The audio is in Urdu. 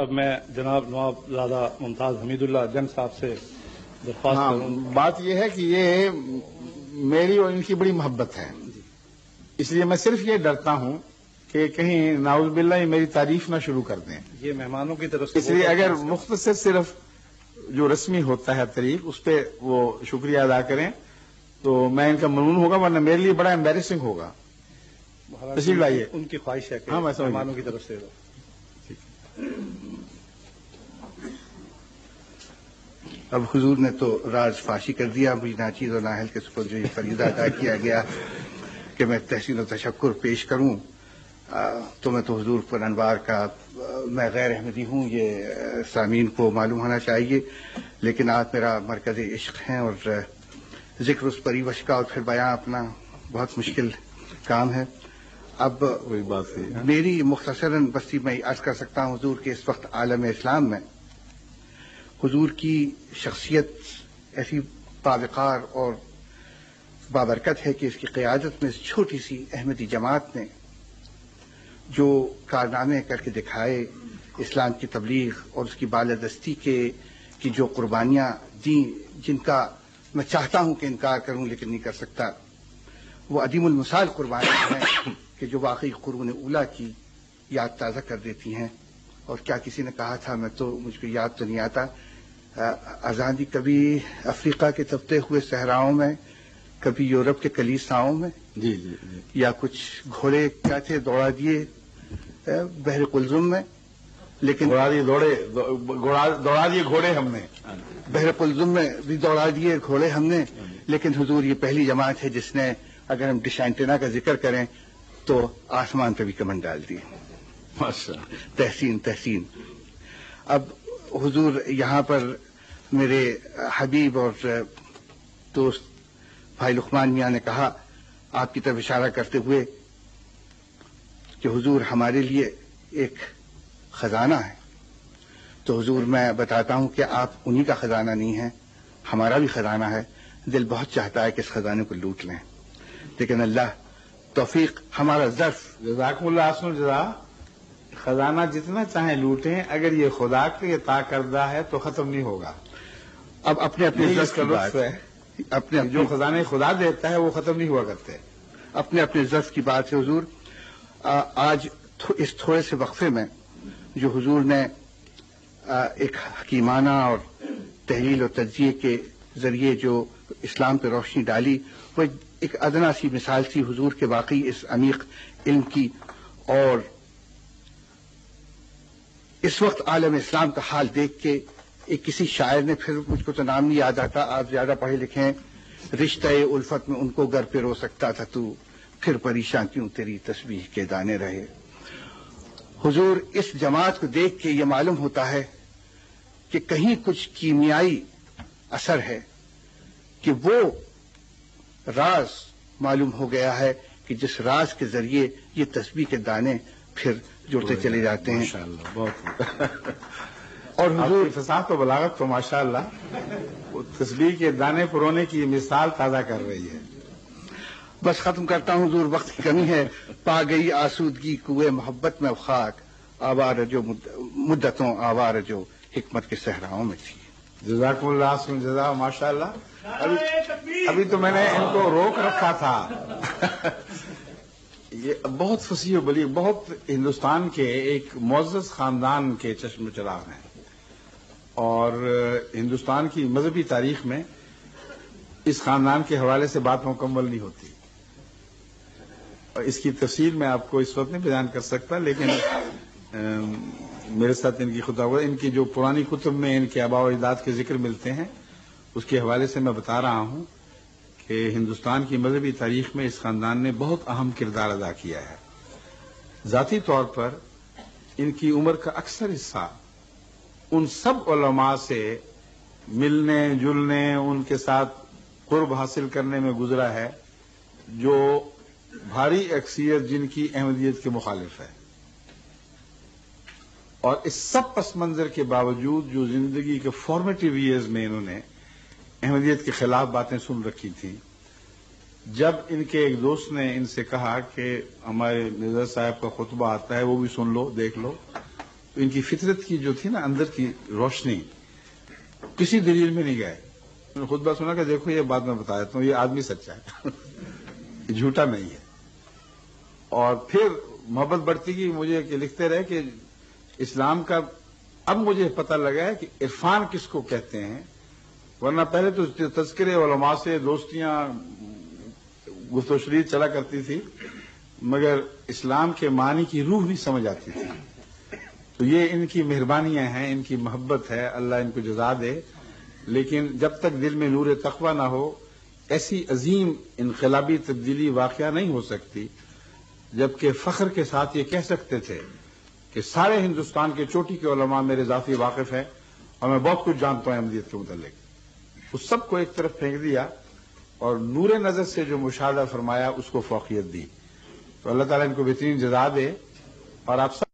اب میں جناب نواب زادہ ممتاز حمید اللہ جنگ صاحب سے درخواست کروں. بات یہ ہے کہ یہ میری اور ان کی بڑی محبت ہے، اس لیے میں صرف یہ ڈرتا ہوں کہ کہیں نعوذ باللہ یہ میری تعریف نہ شروع کر دیں. یہ مہمانوں کی طرف سے، اس لیے اگر مختصر صرف جو رسمی ہوتا ہے طریق اس پہ وہ شکریہ ادا کریں تو میں ان کا ممنون ہوگا، ورنہ میرے لیے بڑا ایمبیرسنگ ہوگا. تشریف لائیے. ان کی خواہش ہے کہ مہمانوں کی طرف سے. اب حضور نے تو راز فاشی کر دیا، مجھے ناچیز اور نااہل کے سپرد جو یہ فریضہ ادا کیا گیا کہ میں تحسین و تشکر پیش کروں، تو میں تو حضور پر انوار کا میں غیر احمدی ہوں، یہ سامعین کو معلوم ہونا چاہیے، لیکن آپ میرا مرکز عشق ہیں اور ذکر اس پریوش کا اور پھر بیان اپنا بہت مشکل کام ہے. اب وہی بات ہے میری مختصراً بستی میں عرض کر سکتا ہوں حضور کے اس وقت عالم اسلام میں حضور کی شخصیت ایسی باوقار اور بابرکت ہے کہ اس کی قیادت میں اس چھوٹی سی احمدی جماعت نے جو کارنامے کر کے دکھائے، اسلام کی تبلیغ اور اس کی بالادستی کی جو قربانیاں دیں، جن کا میں چاہتا ہوں کہ انکار کروں لیکن نہیں کر سکتا، وہ عدیم المثال قربانیاں ہیں کہ جو واقعی قرون اولیٰ کی یاد تازہ کر دیتی ہیں. اور کیا کسی نے کہا تھا، مجھ کو یاد تو نہیں آتا، آزادی کبھی افریقہ کے تپتے ہوئے صحراؤں میں، کبھی یورپ کے کلیساؤں میں، جی یا کچھ گھوڑے کیا تھے دوڑا دیے بحر قلزم میں، لیکن دوڑا دیے گھوڑے ہم نے، بحر قلزم میں بھی دوڑا دیے گھوڑے ہم نے، لیکن حضور یہ پہلی جماعت ہے جس نے، اگر ہم ڈش اینٹینا کا ذکر کریں تو آسمان پہ بھی کمن ڈال دی. تحسین. اب حضور یہاں پر میرے حبیب اور دوست بھائی لقمان میاں نے کہا آپ کی طرف اشارہ کرتے ہوئے کہ حضور ہمارے لیے ایک خزانہ ہے، تو حضور میں بتاتا ہوں کہ آپ انہی کا خزانہ نہیں ہیں، ہمارا بھی خزانہ ہے. دل بہت چاہتا ہے کہ اس خزانے کو لوٹ لیں، لیکن اللہ توفیق ہمارا ظرف. جزاکم اللہ احسن الجزا. خزانہ جتنا چاہیں لوٹیں، اگر یہ خدا کے لیے عطا کردہ ہے تو ختم نہیں ہوگا. اب اپنے ظرف کی بات ہے، اپنے جو خزانے خدا دیتا ہے وہ ختم نہیں ہوا کرتے. اپنے ظرف کی بات ہے. حضور آج اس تھوڑے سے وقفے میں جو حضور نے ایک حکیمانہ اور تحلیل و تجزیے کے ذریعے جو اسلام پہ روشنی ڈالی، وہ ایک ادنا سی مثال تھی حضور کے واقعی اس عمیق علم کی. اور اس وقت عالم اسلام کا حال دیکھ کے ایک کسی شاعر نے، پھر مجھ کو تو نام نہیں یاد آتا، آپ زیادہ پڑھے لکھے ہیں، رشتہ الفت میں ان کو گھر پہ رو سکتا تھا تو، پھر پریشان کیوں تیری تسبیح کے دانے رہے. حضور اس جماعت کو دیکھ کے یہ معلوم ہوتا ہے کہ کہیں کچھ کیمیائی اثر ہے، کہ وہ راز معلوم ہو گیا ہے کہ جس راز کے ذریعے یہ تسبیح کے دانے پھر جڑتے چلے جاتے ہیں. ماشاءاللہ بہت. اور حضور فصاحت و بلاغت تو ماشاءاللہ وہ تسبیح کے دانے پرونے کی مثال تازہ کر رہی ہے. بس ختم کرتا ہوں حضور، وقت کی کمی ہے. پا گئی آسودگی کوئے محبت میں خاک، آوار جو مدتوں آوار جو حکمت کے صحراؤں میں تھی. جزاکم اللہ احسن الجزا. ماشاءاللہ. ابھی تو میں نے ان کو روک رکھا تھا. یہ بہت فصیح و بلیغ، بہت ہندوستان کے ایک معزز خاندان کے چشم چراغ ہیں، اور ہندوستان کی مذہبی تاریخ میں اس خاندان کے حوالے سے بات مکمل نہیں ہوتی. اور اس کی تفصیل میں آپ کو اس وقت نہیں بیان کر سکتا، لیکن میرے ساتھ ان کی خطبہ، ان کی جو پرانی کتب میں ان کے آباء و اجداد کے ذکر ملتے ہیں، اس کے حوالے سے میں بتا رہا ہوں کہ ہندوستان کی مذہبی تاریخ میں اس خاندان نے بہت اہم کردار ادا کیا ہے. ذاتی طور پر ان کی عمر کا اکثر حصہ ان سب علماء سے ملنے جلنے، ان کے ساتھ قرب حاصل کرنے میں گزرا ہے جو بھاری اکثریت جن کی احمدیت کے مخالف ہے. اور اس سب پس منظر کے باوجود جو زندگی کے فارمیٹیو ایئرز میں انہوں نے احمدیت کے خلاف باتیں سن رکھی تھیں، جب ان کے ایک دوست نے ان سے کہا کہ ہمارے نظر صاحب کا خطبہ آتا ہے وہ بھی سن لو، دیکھ لو، تو ان کی فطرت کی جو تھی نا اندر کی روشنی، کسی دلیل میں نہیں گئے. میں نے خطبہ سنا کہ دیکھو یہ بات میں بتا دیتا ہوں، یہ آدمی سچا ہے یہ جھوٹا نہیں ہے. اور پھر محبت بڑھتی گئی. مجھے لکھتے رہے کہ اسلام کا اب مجھے پتہ لگا ہے کہ عرفان کس کو کہتے ہیں، ورنہ پہلے تو تذکرے علماء سے دوستیاں گفت و شریف چلا کرتی تھی، مگر اسلام کے معنی کی روح نہیں سمجھ آتی تھی. تو یہ ان کی مہربانیاں ہیں، ان کی محبت ہے، اللہ ان کو جزا دے. لیکن جب تک دل میں نور تقویٰ نہ ہو ایسی عظیم انقلابی تبدیلی واقعہ نہیں ہو سکتی. جبکہ فخر کے ساتھ یہ کہہ سکتے تھے کہ سارے ہندوستان کے چوٹی کے علماء میرے ذاتی واقف ہیں اور میں بہت کچھ جانتا ہوں احمدیت کے متعلق. اس سب کو ایک طرف پھینک دیا اور نور نظر سے جو مشاہدہ فرمایا اس کو فوقیت دی. تو اللہ تعالیٰ ان کو بہترین جزا دے. اور آپ سب